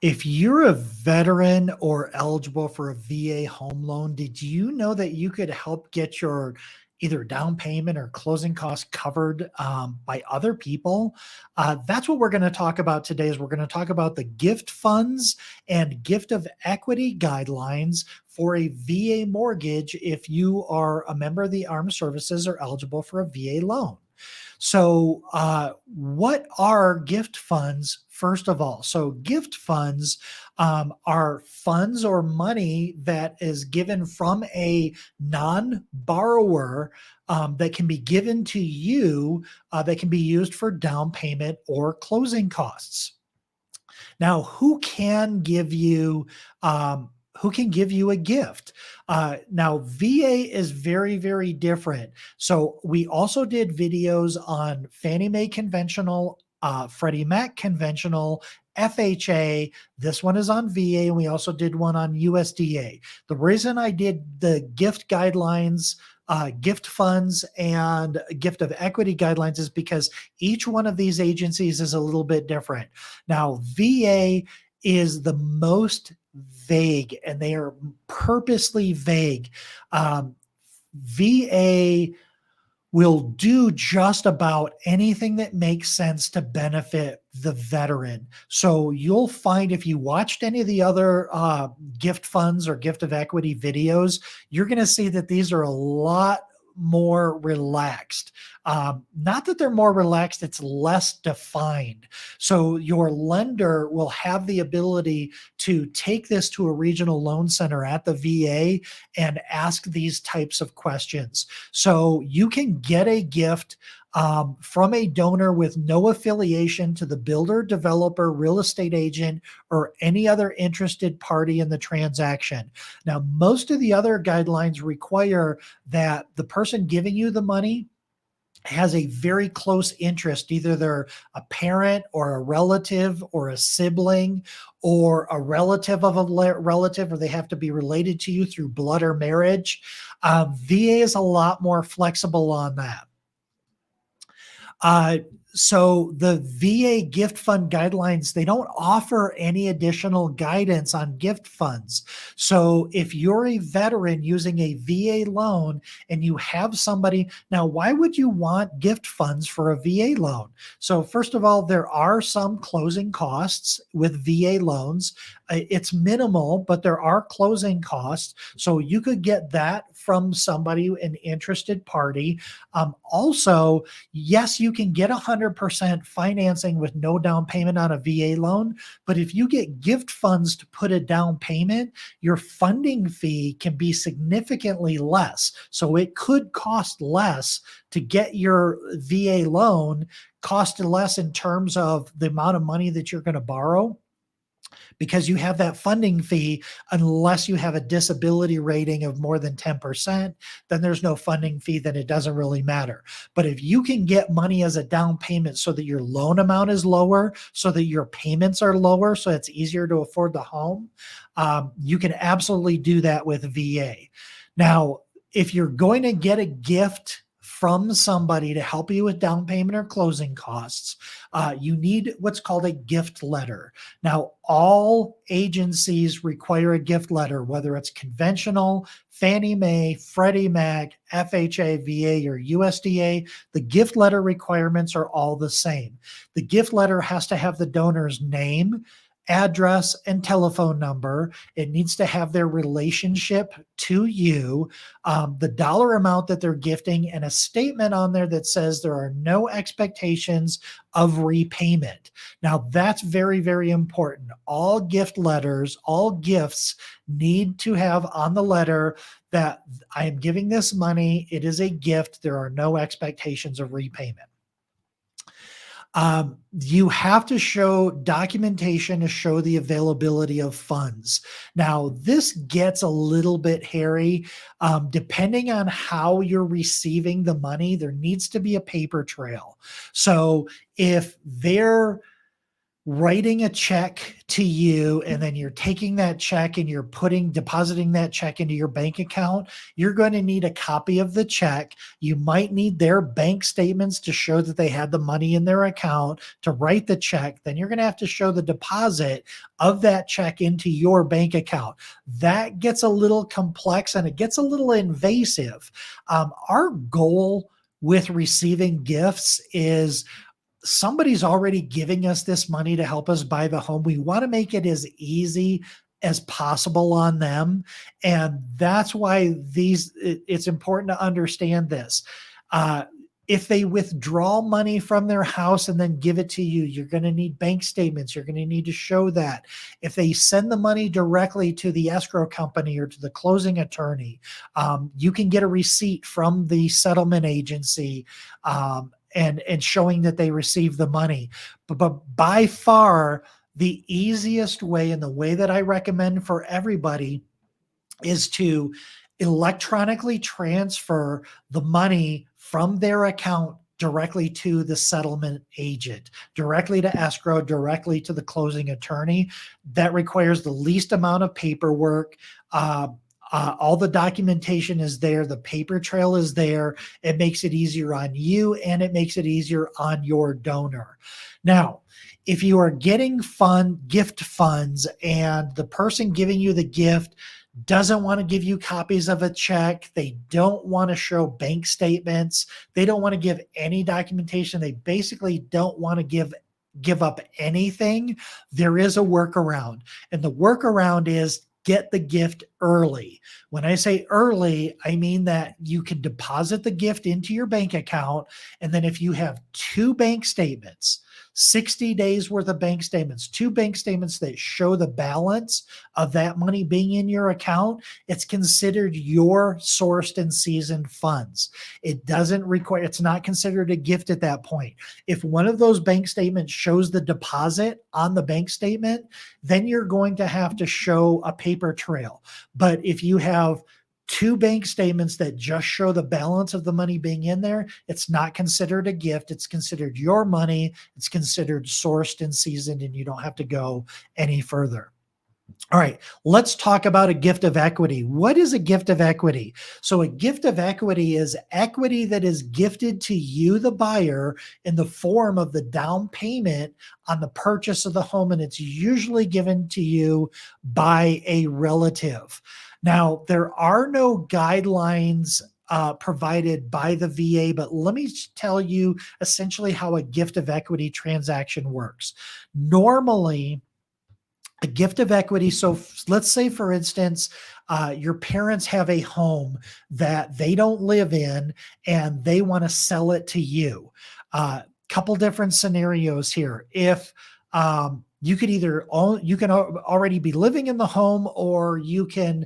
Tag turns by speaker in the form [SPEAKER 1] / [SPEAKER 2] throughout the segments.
[SPEAKER 1] If you're a veteran or eligible for a VA home loan, did you know that you could help get your either down payment or closing costs covered by other people? That's what we're going to talk about today. Is we're going to talk about the gift funds and gift of equity guidelines for a VA mortgage if you are a member of the armed services or eligible for a VA loan. So, what are gift funds, first of all? So, gift funds are funds or money that is given from a non borrower that can be given to you that can be used for down payment or closing costs. Now, who can give you a gift? Now, VA is very, very different. So we also did videos on Fannie Mae conventional, Freddie Mac conventional, FHA. This one is on VA, and we also did one on USDA. The reason I did the gift guidelines, gift funds, and gift of equity guidelines is because each one of these agencies is a little bit different. Now, VA is the most vague, and they are purposely vague. VA will do just about anything that makes sense to benefit the veteran. So you'll find if you watched any of the other gift funds or gift of equity videos, you're going to see that these are a lot more relaxed. Not that they're more relaxed, it's less defined. So your lender will have the ability to take this to a regional loan center at the VA and ask these types of questions. So you can get a gift from a donor with no affiliation to the builder, developer, real estate agent, or any other interested party in the transaction. Now, most of the other guidelines require that the person giving you the money has a very close interest. Either they're a parent or a relative or a sibling or a relative of a relative, or they have to be related to you through blood or marriage. VA is a lot more flexible on that. So the VA gift fund guidelines, they don't offer any additional guidance on gift funds. So if you're a veteran using a VA loan and you have somebody, now why would you want gift funds for a VA loan? So first of all, there are some closing costs with VA loans. It's minimal, but there are closing costs. So you could get that from somebody, an interested party. Also, yes, you can get 100% financing with no down payment on a VA loan, but if you get gift funds to put a down payment, your funding fee can be significantly less. So it could cost less to get your VA loan, cost less in terms of the amount of money that you're going to borrow, because you have that funding fee. Unless you have a disability rating of more than 10%, then there's no funding fee, then it doesn't really matter. But if you can get money as a down payment so that your loan amount is lower, so that your payments are lower, so it's easier to afford the home, you can absolutely do that with VA. Now, if you're going to get a gift from somebody to help you with down payment or closing costs, you need what's called a gift letter. Now, all agencies require a gift letter, whether it's conventional, Fannie Mae, Freddie Mac, FHA, VA, or USDA. The gift letter requirements are all the same. The gift letter has to have the donor's name, address, and telephone number. It needs to have their relationship to you, the dollar amount that they're gifting, and a statement on there that says there are no expectations of repayment. Now, that's very, very important. All gift letters, all gifts need to have on the letter that I am giving this money. It is a gift. There are no expectations of repayment. You have to show documentation to show the availability of funds. Now, this gets a little bit hairy. Depending on how you're receiving the money, there needs to be a paper trail. So if they're writing a check to you, and then you're taking that check and you're depositing that check into your bank account, you're going to need a copy of the check. You might need their bank statements to show that they had the money in their account to write the check. Then you're going to have to show the deposit of that check into your bank account. That gets a little complex and it gets a little invasive. Our goal with receiving gifts is somebody's already giving us this money to help us buy the home. We want to make it as easy as possible on them. And that's why it's important to understand this. If they withdraw money from their house and then give it to you, you're going to need bank statements. You're going to need to show that. If they send the money directly to the escrow company or to the closing attorney, you can get a receipt from the settlement agency and showing that they received the money. But by far, the easiest way and the way that I recommend for everybody is to electronically transfer the money from their account directly to the settlement agent, directly to escrow, directly to the closing attorney. That requires the least amount of paperwork. All the documentation is there. The paper trail is there. It makes it easier on you and it makes it easier on your donor. Now, if you are getting gift funds and the person giving you the gift doesn't want to give you copies of a check, they don't want to show bank statements, they don't want to give any documentation, they basically don't want to give up anything, there is a workaround. And the workaround is get the gift early. When I say early, I mean that you can deposit the gift into your bank account. And then if you have 2 bank statements, 60 days worth of bank statements, 2 bank statements that show the balance of that money being in your account, it's considered your sourced and seasoned funds. It's not considered a gift at that point. If one of those bank statements shows the deposit on the bank statement, then you're going to have to show a paper trail. But if you have 2 bank statements that just show the balance of the money being in there, it's not considered a gift. It's considered your money. It's considered sourced and seasoned, and you don't have to go any further. All right, let's talk about a gift of equity. What is a gift of equity? So a gift of equity is equity that is gifted to you, the buyer, in the form of the down payment on the purchase of the home, and it's usually given to you by a relative. Now, there are no guidelines provided by the VA, but let me tell you essentially how a gift of equity transaction works. Normally, a gift of equity. So let's say, for instance, your parents have a home that they don't live in and they want to sell it to you. Couple different scenarios here. If you could you can already be living in the home, or you can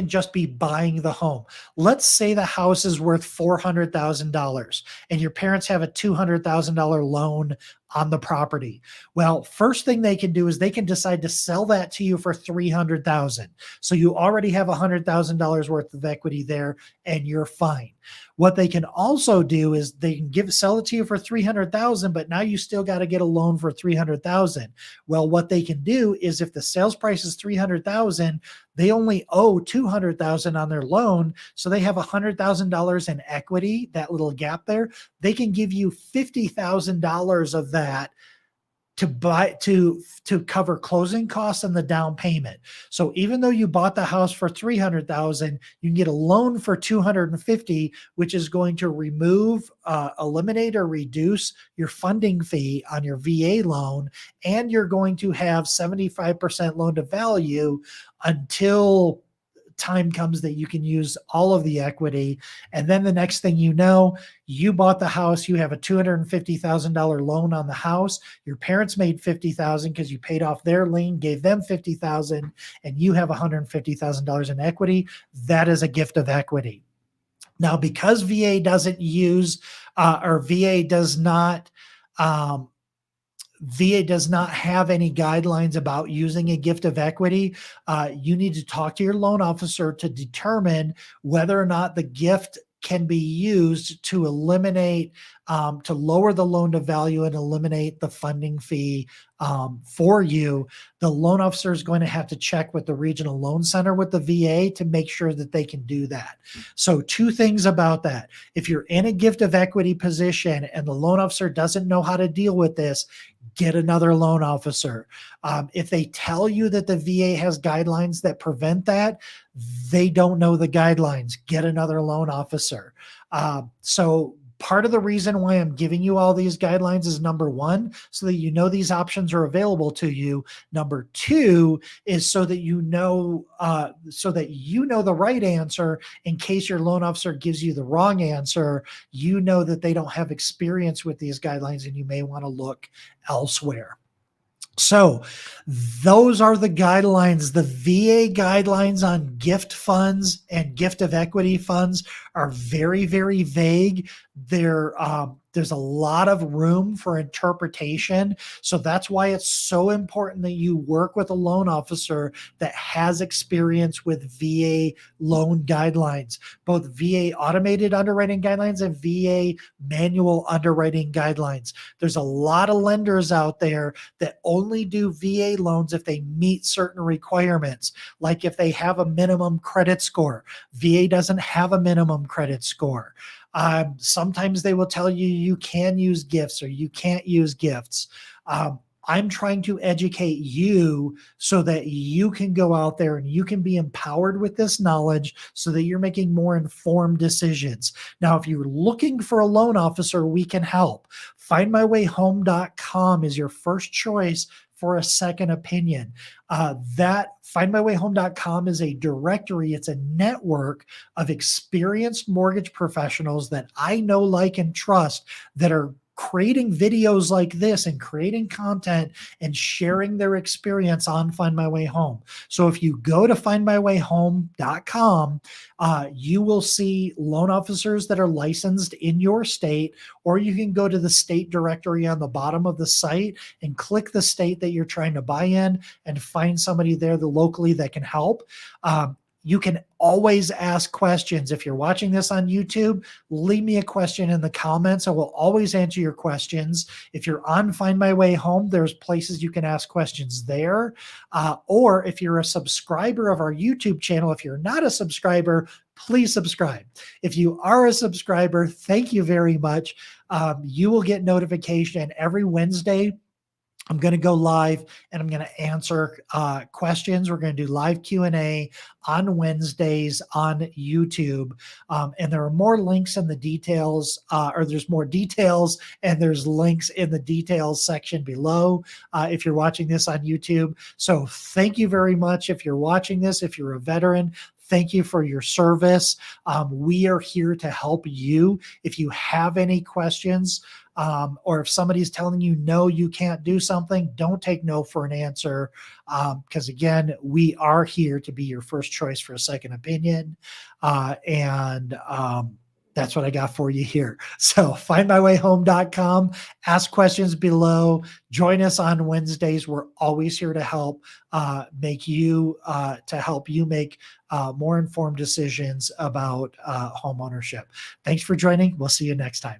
[SPEAKER 1] just be buying the home. Let's say the house is worth $400,000 and your parents have a $200,000 loan on the property. Well, first thing they can do is they can decide to sell that to you for $300,000. So you already have $100,000 worth of equity there and you're fine. What they can also do is they can sell it to you for $300,000, but now you still got to get a loan for $300,000. Well, what they can do is if the sales price is $300,000, they only owe $200,000 on their loan, so they have $100,000 in equity. That little gap there, they can give you $50,000 of that to cover closing costs and the down payment. So even though you bought the house for $300,000, you can get a loan for $250,000, which is going to eliminate or reduce your funding fee on your VA loan, and you're going to have 75% loan to value until time comes that you can use all of the equity. And then the next thing you know, you bought the house, you have a $250,000 loan on the house. Your parents made $50,000 because you paid off their lien, gave them $50,000, and you have $150,000 in equity. That is a gift of equity. Now, because VA doesn't use, or VA does not have any guidelines about using a gift of equity, you need to talk to your loan officer to determine whether or not the gift can be used to eliminate to lower the loan to value and eliminate the funding fee for you, the loan officer is going to have to check with the regional loan center with the VA to make sure that they can do that. So two things about that. If you're in a gift of equity position and the loan officer doesn't know how to deal with this, get another loan officer. If they tell you that the VA has guidelines that prevent that, they don't know the guidelines. Get another loan officer. So part of the reason why I'm giving you all these guidelines is number one, so that you know these options are available to you. Number two is so that you know the right answer in case your loan officer gives you the wrong answer. You know that they don't have experience with these guidelines and you may want to look elsewhere. So those are the guidelines. The VA guidelines on gift funds and gift of equity funds are very, very vague. There's a lot of room for interpretation. So that's why it's so important that you work with a loan officer that has experience with VA loan guidelines, both VA automated underwriting guidelines and VA manual underwriting guidelines. There's a lot of lenders out there that only do VA loans if they meet certain requirements, like if they have a minimum credit score. VA doesn't have a minimum credit score. Sometimes they will tell you you can use gifts or you can't use gifts. I'm trying to educate you so that you can go out there and you can be empowered with this knowledge so that you're making more informed decisions. Now, if you're looking for a loan officer, we can help. FindMyWayHome.com is your first choice for a second opinion. That FindMyWayHome.com is a directory. It's a network of experienced mortgage professionals that I know, like, and trust that are creating videos like this and creating content and sharing their experience on Find My Way Home. So if you go to findmywayhome.com, you will see loan officers that are licensed in your state, or you can go to the state directory on the bottom of the site and click the state that you're trying to buy in and find somebody there locally that can help. You can always ask questions. If you're watching this on YouTube, leave me a question in the comments. I will always answer your questions. If you're on Find My Way Home, there's places you can ask questions there. Or if you're a subscriber of our YouTube channel, if you're not a subscriber, please subscribe. If you are a subscriber, thank you very much. You will get notification every Wednesday. I'm going to go live and I'm going to answer questions. We're going to do live Q&A on Wednesdays on YouTube. And there are more links in the details, or there's more details and there's links in the details section below if you're watching this on YouTube. So thank you very much. If you're watching this, if you're a veteran, thank you for your service. We are here to help you. If you have any questions, or if somebody's telling you, no, you can't do something, don't take no for an answer. Because again, we are here to be your first choice for a second opinion. That's what I got for you here. So findmywayhome.com, ask questions below, join us on Wednesdays. We're always here to help make you make more informed decisions about home ownership. Thanks for joining. We'll see you next time.